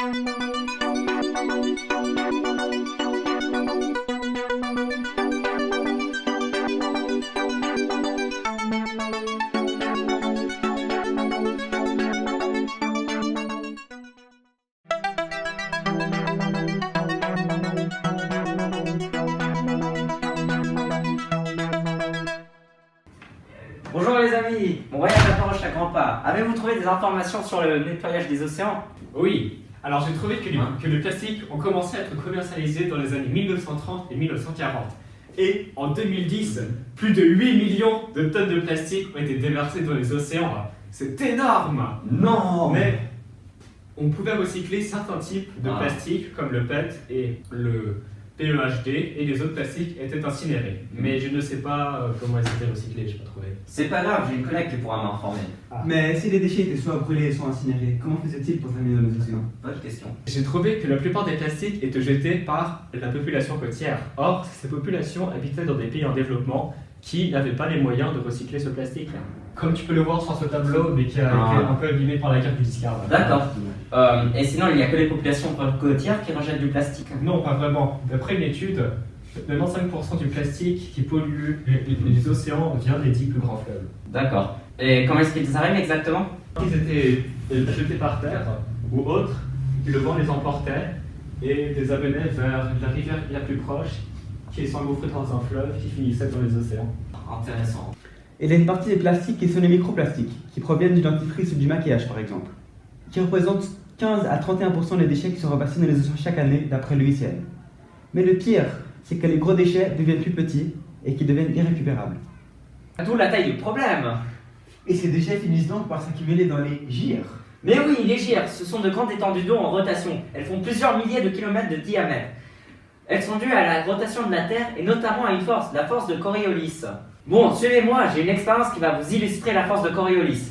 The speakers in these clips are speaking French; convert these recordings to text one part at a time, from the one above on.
Bonjour les amis, mon voyage approche à grands pas. Avez-vous trouvé des informations sur le nettoyage des océans? Oui, alors j'ai trouvé que le plastique ont commencé à être commercialisé dans les années 1930 et 1940. Et en 2010, plus de 8 millions de tonnes de plastique ont été déversées dans les océans. C'est énorme! Non! Mais on pouvait recycler certains types de plastique comme le PET et le PEHD, et les autres plastiques étaient incinérés. Mais je ne sais pas comment ils étaient recyclés, je n'ai pas trouvé. C'est pas grave, j'ai une collègue qui pourra m'informer. Mais si les déchets étaient soit brûlés, soit incinérés, comment faisait-il pour terminer dans les océans? Bonne question. J'ai trouvé que la plupart des plastiques étaient jetés par la population côtière. Or, ces populations habitaient dans des pays en développement qui n'avaient pas les moyens de recycler ce plastique. Comme tu peux le voir sur ce tableau, mais qui a été un peu abîmé par la guerre du discard. D'accord. Et sinon, il n'y a que les populations côtières qui rejettent du plastique? Non, pas vraiment. D'après une étude, 95% du plastique qui pollue les océans vient des 10 plus grands fleuves. D'accord. Et comment est-ce qu'ils arrivent exactement? Ils étaient jetés par terre ou autres, et le vent les emportait et les amenait vers la rivière la plus proche qui s'engouffrait dans un fleuve qui finissait dans les océans. Intéressant. Il y a une partie des plastiques qui sont les microplastiques, qui proviennent du dentifrice ou du maquillage par exemple, qui représentent 15 à 31% des déchets qui sont reversés dans les océans chaque année d'après l'UICN. Mais le pire, c'est que les gros déchets deviennent plus petits et qu'ils deviennent irrécupérables. D'où la taille du problème. Et ces déchets finissent donc par s'accumuler dans les gyres. Mais oui, les gyres, ce sont de grandes étendues d'eau en rotation. Elles font plusieurs milliers de kilomètres de diamètre. Elles sont dues à la rotation de la Terre et notamment à une force, la force de Coriolis. Bon, suivez-moi, j'ai une expérience qui va vous illustrer la force de Coriolis.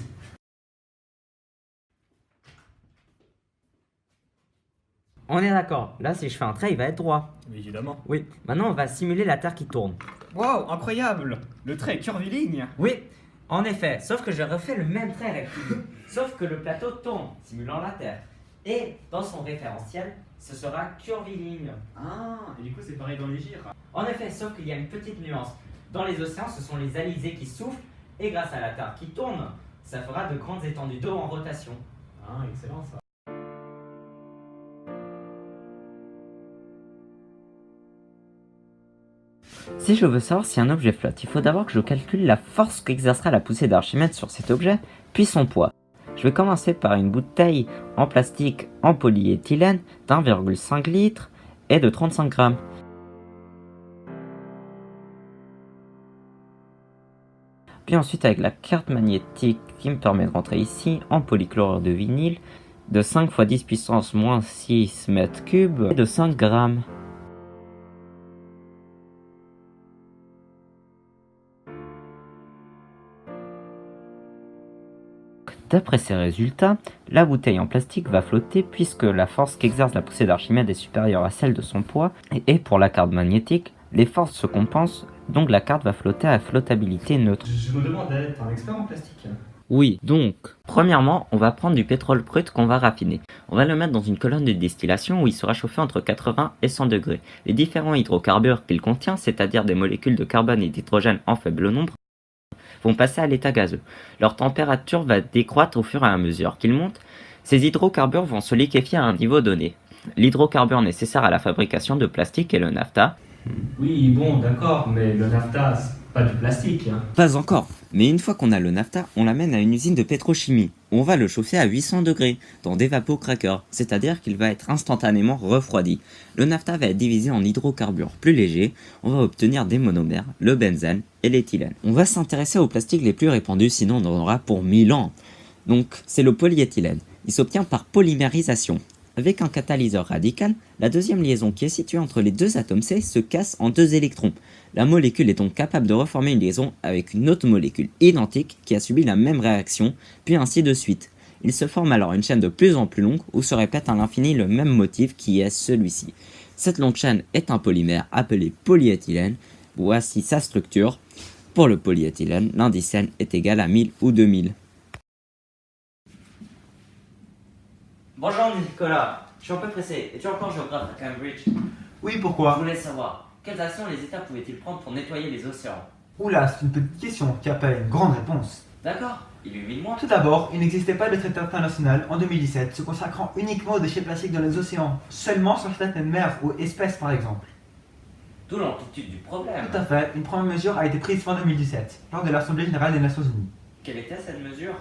On est d'accord, là si je fais un trait, il va être droit. Évidemment. Oui, maintenant on va simuler la Terre qui tourne. Waouh, incroyable! Le trait est curviligne. Oui, en effet, sauf que je refais le même trait rectiligne. Sauf que le plateau tourne, simulant la Terre. Et dans son référentiel, ce sera curviligne. Ah, et du coup c'est pareil dans les gyres. En effet, sauf qu'il y a une petite nuance. Dans les océans, ce sont les alizés qui soufflent, et grâce à la Terre qui tourne, ça fera de grandes étendues d'eau en rotation. Ah, excellent ça. Si je veux savoir si un objet flotte, il faut d'abord que je calcule la force qu'exercera la poussée d'Archimède sur cet objet, puis son poids. Je vais commencer par une bouteille en plastique en polyéthylène d'1,5 litre et de 35 grammes. Puis ensuite avec la carte magnétique qui me permet de rentrer ici en polychlorure de vinyle de 5 x 10 puissance moins 6 mètres cubes et de 5 grammes. D'après ces résultats, la bouteille en plastique va flotter puisque la force qu'exerce la poussée d'Archimède est supérieure à celle de son poids, et pour la carte magnétique, les forces se compensent, donc la carte va flotter à flottabilité neutre. Je me demandais, t'es un expert en plastique? Oui, donc, premièrement, on va prendre du pétrole brut qu'on va raffiner. On va le mettre dans une colonne de distillation où il sera chauffé entre 80 et 100 degrés. Les différents hydrocarbures qu'il contient, c'est-à-dire des molécules de carbone et d'hydrogène en faible nombre, vont passer à l'état gazeux. Leur température va décroître au fur et à mesure qu'ils montent. Ces hydrocarbures vont se liquéfier à un niveau donné. L'hydrocarbure nécessaire à la fabrication de plastique est le naphta. Oui, bon, d'accord, mais le naphta, c'est pas du plastique. Hein. Pas encore, mais une fois qu'on a le naphta, on l'amène à une usine de pétrochimie. On va le chauffer à 800 degrés, dans des vapocrackers, c'est-à-dire qu'il va être instantanément refroidi. Le naphta va être divisé en hydrocarbures plus légers, on va obtenir des monomères, le benzène et l'éthylène. On va s'intéresser aux plastiques les plus répandus, sinon on en aura pour 1000 ans. Donc, c'est le polyéthylène. Il s'obtient par polymérisation. Avec un catalyseur radical, la deuxième liaison qui est située entre les deux atomes C se casse en 2 électrons. La molécule est donc capable de reformer une liaison avec une autre molécule identique qui a subi la même réaction, puis ainsi de suite. Il se forme alors une chaîne de plus en plus longue où se répète à l'infini le même motif qui est celui-ci. Cette longue chaîne est un polymère appelé polyéthylène. Voici sa structure. Pour le polyéthylène, l'indice N est égal à 1000 ou 2000. Bonjour Nicolas, je suis un peu pressé. Es-tu encore géographe à Cambridge? Oui, Je pourquoi? voulais savoir, quelles actions les États pouvaient-ils prendre pour nettoyer les océans? Oula, c'est une petite question qui appelle une grande réponse. D'accord, illumine-moi. Tout d'abord, il n'existait pas de traité international en 2017 se consacrant uniquement aux déchets plastiques dans les océans, seulement sur certaines mers ou espèces par exemple. D'où l'amplitude du problème. Tout à fait, une première mesure a été prise fin 2017, lors de l'Assemblée Générale des Nations Unies. Quelle était cette mesure?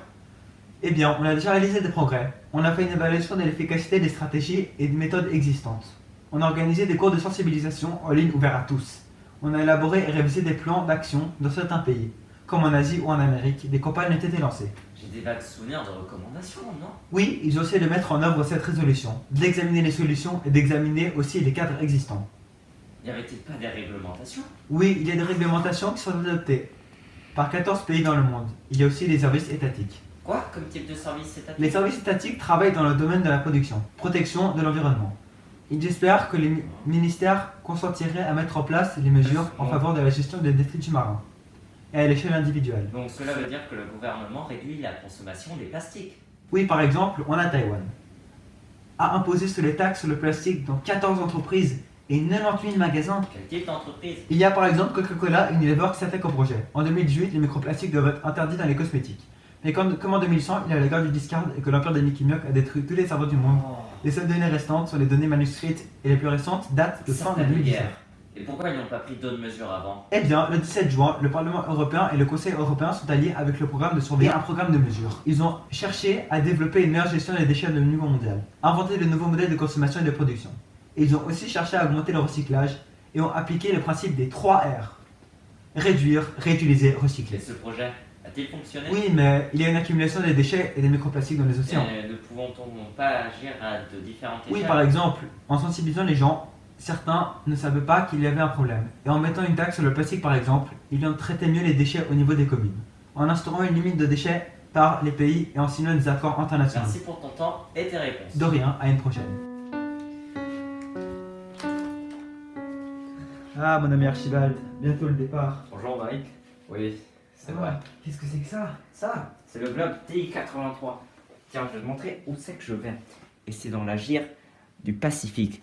Eh bien, on a déjà réalisé des progrès. On a fait une évaluation de l'efficacité des stratégies et des méthodes existantes. On a organisé des cours de sensibilisation en ligne ouverts à tous. On a élaboré et révisé des plans d'action dans certains pays. Comme en Asie ou en Amérique, des campagnes ont été lancées. J'ai des vagues souvenirs de recommandations, non? Oui, ils ont essayé de mettre en œuvre cette résolution, d'examiner les solutions et d'examiner aussi les cadres existants. Y avait-il pas des réglementations? Oui, il y a des réglementations qui sont adoptées par 14 pays dans le monde. Il y a aussi des services étatiques. Quoi comme type de service étatique? Les services étatiques travaillent dans le domaine de la production, protection de l'environnement. Ils espèrent que les ministères consentiraient à mettre en place les mesures en faveur de la gestion des détritus marins et à l'échelle individuelle. Donc cela veut dire que le gouvernement réduit la consommation des plastiques. Oui, par exemple, on a Taïwan a imposé sur les taxes sur le plastique dans 14 entreprises et 98 000 magasins. Quel type d'entreprise? Il y a par exemple Coca-Cola et Unilever qui s'attaquent au projet. En 2018, les microplastiques doivent être interdits dans les cosmétiques. Mais comme en 2100, il y a la guerre du discard et que l'empire des Mickey Mouse a détruit tous les cerveaux du monde. Les seules données restantes sont les données manuscrites et les plus récentes datent de fin 2017. Et pourquoi ils n'ont pas pris d'autres mesures avant? Eh bien, le 17 juin, le Parlement européen et le Conseil européen sont alliés avec le programme de surveiller un programme de mesures. Ils ont cherché à développer une meilleure gestion des déchets au niveau mondial, inventer de nouveaux modèles de consommation et de production. Et ils ont aussi cherché à augmenter le recyclage et ont appliqué le principe des 3 R. Réduire, réutiliser, recycler. Et ce projet a-t-il fonctionné? Oui, mais il y a une accumulation des déchets et des microplastiques dans les océans. Ne pouvons-on pas agir à de différentes échelles? Oui, par exemple, en sensibilisant les gens, certains ne savaient pas qu'il y avait un problème. Et en mettant une taxe sur le plastique par exemple, ils ont traité mieux les déchets au niveau des communes. En instaurant une limite de déchets par les pays et en signant des accords internationaux. Merci pour ton temps et tes réponses. De rien, à une prochaine. Ah, mon ami Archibald, bientôt le départ. Bonjour Mike. Oui, c'est vrai. Qu'est-ce que c'est que ça? Ça, c'est le globe TI-83. Tiens, je vais te montrer où c'est que je vais. Et c'est dans la gire du Pacifique.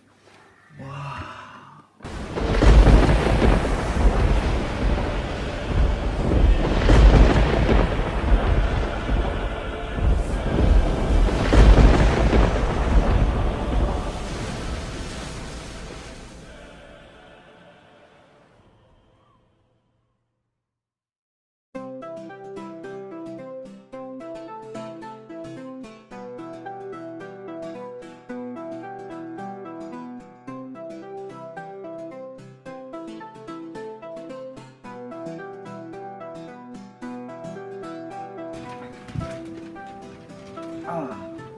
Ah,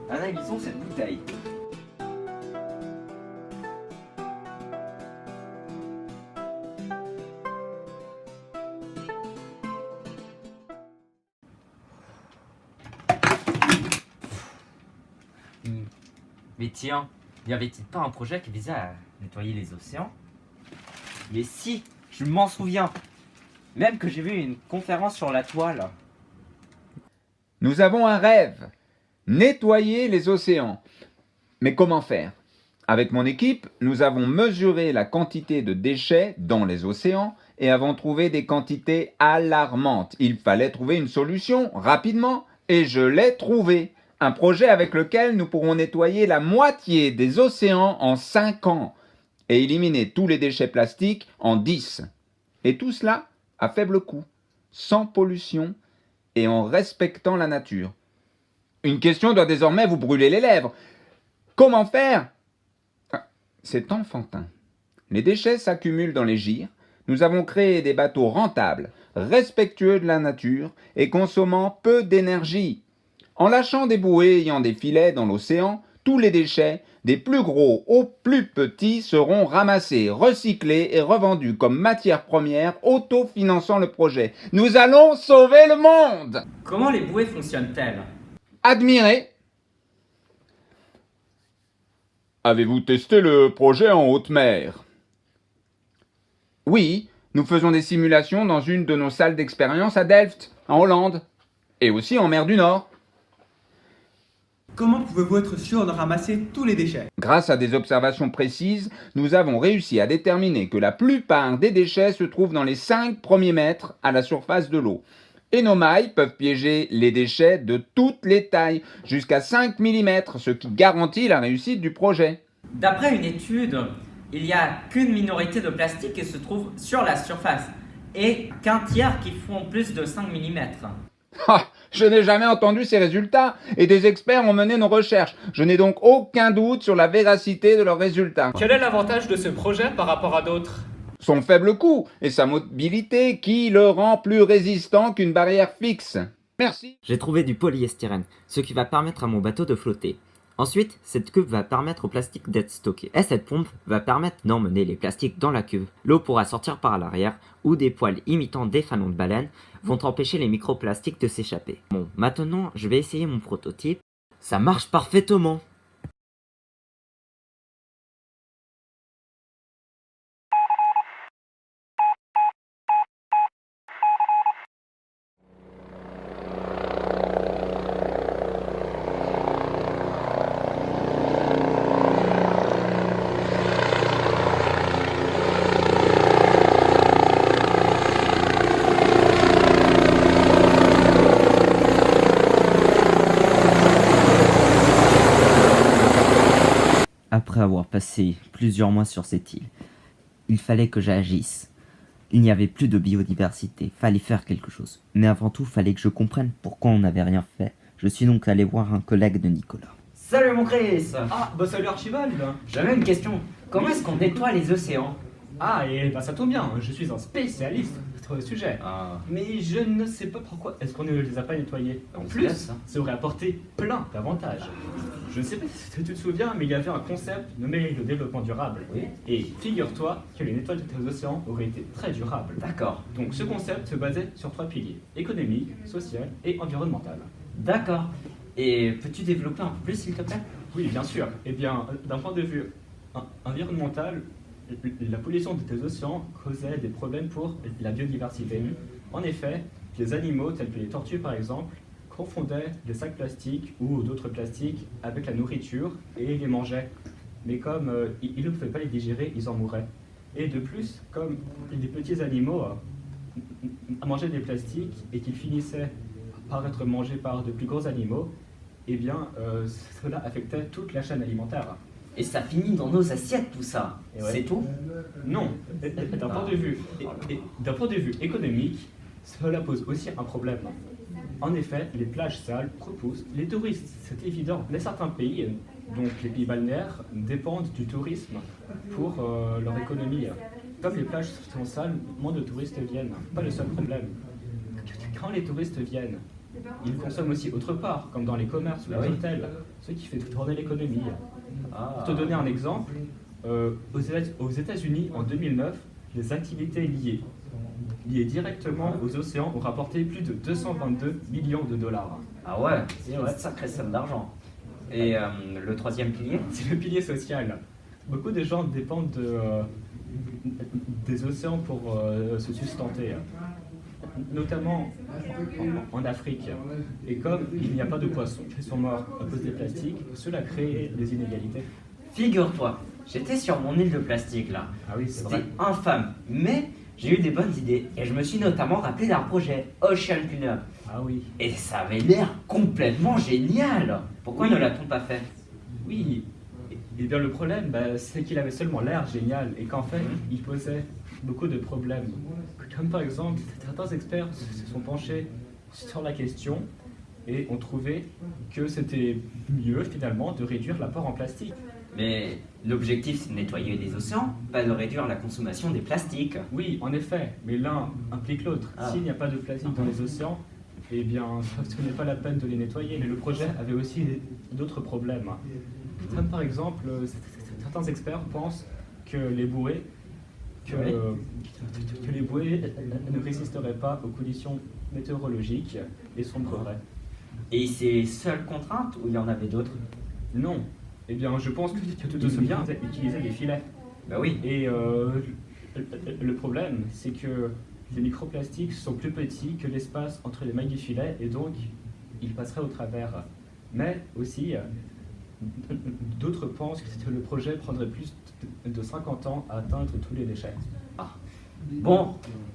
analysons cette bouteille. Mais tiens, n'y avait-il pas un projet qui visait à nettoyer les océans? Mais si, je m'en souviens. Même que j'ai vu une conférence sur la toile. Nous avons un rêve, nettoyer les océans. Mais comment faire? Avec mon équipe, nous avons mesuré la quantité de déchets dans les océans et avons trouvé des quantités alarmantes. Il fallait trouver une solution rapidement et je l'ai trouvé. Un projet avec lequel nous pourrons nettoyer la moitié des océans en 5 ans et éliminer tous les déchets plastiques en 10. Et tout cela à faible coût, sans pollution et en respectant la nature. Une question doit désormais vous brûler les lèvres. Comment faire? C'est enfantin. Les déchets s'accumulent dans les gires. Nous avons créé des bateaux rentables, respectueux de la nature et consommant peu d'énergie. En lâchant des bouées ayant des filets dans l'océan, tous les déchets, des plus gros aux plus petits, seront ramassés, recyclés et revendus comme matière première, autofinançant le projet. Nous allons sauver le monde! Comment les bouées fonctionnent-elles? Admirez! Avez-vous testé le projet en haute mer? Oui, nous faisons des simulations dans une de nos salles d'expérience à Delft, en Hollande, et aussi en mer du Nord. Comment pouvez-vous être sûr de ramasser tous les déchets? Grâce à des observations précises, nous avons réussi à déterminer que la plupart des déchets se trouvent dans les 5 premiers mètres à la surface de l'eau. Et nos mailles peuvent piéger les déchets de toutes les tailles, jusqu'à 5 mm, ce qui garantit la réussite du projet. D'après une étude, il n'y a qu'une minorité de plastique qui se trouve sur la surface et qu'un tiers qui font plus de 5 mm. Ah, je n'ai jamais entendu ces résultats et des experts ont mené nos recherches. Je n'ai donc aucun doute sur la véracité de leurs résultats. Quel est l'avantage de ce projet par rapport à d'autres? Son faible coût et sa mobilité qui le rend plus résistant qu'une barrière fixe. Merci. J'ai trouvé du polyestyrène, ce qui va permettre à mon bateau de flotter. Ensuite, cette cuve va permettre au plastique d'être stocké. Et cette pompe va permettre d'emmener les plastiques dans la cuve. L'eau pourra sortir par l'arrière, où des poils imitant des fanons de baleine vont empêcher les microplastiques de s'échapper. Bon, maintenant, je vais essayer mon prototype. Ça marche parfaitement. Après avoir passé plusieurs mois sur cette île, il fallait que j'agisse. Il n'y avait plus de biodiversité, fallait faire quelque chose. Mais avant tout, fallait que je comprenne pourquoi on n'avait rien fait. Je suis donc allé voir un collègue de Nicolas. Salut mon Chris! Ah, bah salut Archibald. J'avais une question. Comment est-ce qu'on nettoie les océans? Ah, et bah ça tombe bien, je suis un spécialiste sur le sujet. Mais je ne sais pas pourquoi est-ce qu'on ne les a pas nettoyés. En plus, ça aurait apporté plein d'avantages. Je ne sais pas si tu te souviens, mais il y avait un concept nommé le développement durable. Oui. Et figure-toi que les nettoyages des océans auraient été très durables. D'accord. Donc ce concept se basait sur 3 piliers, économique, social et environnemental. D'accord. Et peux-tu développer un peu plus s'il te plaît? Oui, bien sûr. Eh bien, d'un point de vue environnemental, la pollution des océans causait des problèmes pour la biodiversité. En effet, les animaux, tels que les tortues par exemple, confondaient les sacs plastiques ou d'autres plastiques avec la nourriture et les mangeaient. Mais comme ils ne pouvaient pas les digérer, ils en mouraient. Et de plus, comme les petits animaux mangeaient des plastiques et qu'ils finissaient par être mangés par de plus gros animaux, eh bien, cela affectait toute la chaîne alimentaire. Et ça finit dans nos assiettes tout ça. Et ouais. C'est tout? Non, d'un point de vue économique, cela pose aussi un problème. En effet, les plages sales repoussent les touristes, c'est évident. Mais certains pays, donc les pays balnéaires, dépendent du tourisme pour leur économie. Comme les plages sont sales, moins de touristes viennent. Pas le seul problème. Quand les touristes viennent, ils consomment aussi autre part, comme dans les commerces ou les hôtels, ce qui fait tourner l'économie. Pour te donner un exemple, aux États-Unis en 2009, les activités liées directement aux océans ont rapporté plus de 222 millions de dollars. Ah ouais, c'est une sacrée somme d'argent. Et le troisième pilier? C'est le pilier social. Beaucoup de gens dépendent des océans pour se sustenter, notamment en Afrique. Et comme il n'y a pas de poissons qui sont morts à cause des plastiques, cela crée des inégalités. Figure-toi, j'étais sur mon île de plastique là. Ah oui, c'est C'était vrai. infâme, mais j'ai eu des bonnes idées et je me suis notamment rappelé d'un projet, Ocean Cleanup. Ah oui. Et ça avait l'air complètement génial. Pourquoi Oui. ne l'a-t-on pas fait? Oui. Et bien le problème, c'est qu'il avait seulement l'air génial et qu'en fait, il posait beaucoup de problèmes. Comme par exemple, certains experts se sont penchés sur la question et ont trouvé que c'était mieux finalement de réduire l'apport en plastique. Mais l'objectif c'est de nettoyer les océans, pas de réduire la consommation des plastiques. Oui, en effet, mais l'un implique l'autre. Ah. S'il n'y a pas de plastique dans les océans, eh bien, ce n'est pas la peine de les nettoyer. Mais le projet avait aussi d'autres problèmes. Comme par exemple, certains experts pensent que les bouées, que les bouées ne résisteraient pas aux conditions météorologiques et sombreraient. Et c'est les seules contraintes ou il y en avait d'autres? Non. Eh bien, je pense que tu te souviens d'utiliser des filets. Bah oui. Et le problème, c'est que les microplastiques sont plus petits que l'espace entre les mailles du filet et donc ils passeraient au travers. Mais aussi, d'autres pensent que le projet prendrait plus de 50 ans à atteindre tous les déchets. Bon,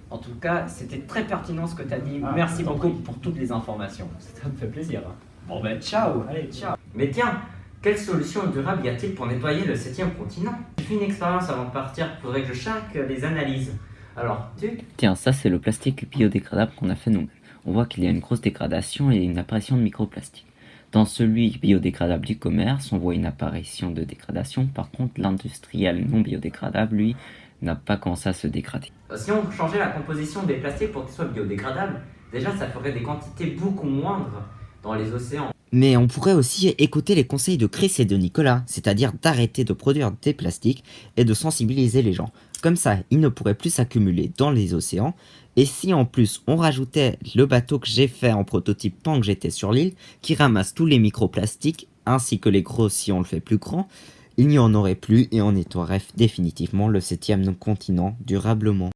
en tout cas, c'était très pertinent ce que tu as dit. Ah, Merci je t'en beaucoup prie. pour toutes les informations. Ça me fait plaisir. Bon ben, ciao. Allez, ciao. Mais tiens, quelle solution durable y a-t-il pour nettoyer le 7e continent? J'ai fait une expérience avant de partir, faudrait que je check les analyses. Alors, Tiens, ça c'est le plastique biodégradable qu'on a fait nous-mêmes. On voit qu'il y a une grosse dégradation et une apparition de microplastiques. Dans celui biodégradable du commerce, on voit une apparition de dégradation. Par contre, l'industriel non biodégradable, lui, n'a pas commencé à se dégrader. Si on changeait la composition des plastiques pour qu'ils soient biodégradables, déjà ça ferait des quantités beaucoup moindres dans les océans. Mais on pourrait aussi écouter les conseils de Chris et de Nicolas, c'est-à-dire d'arrêter de produire des plastiques et de sensibiliser les gens. Comme ça, ils ne pourraient plus s'accumuler dans les océans. Et si en plus on rajoutait le bateau que j'ai fait en prototype pendant que j'étais sur l'île, qui ramasse tous les microplastiques, ainsi que les gros si on le fait plus grand, il n'y en aurait plus et on nettoierait définitivement le 7e continent durablement.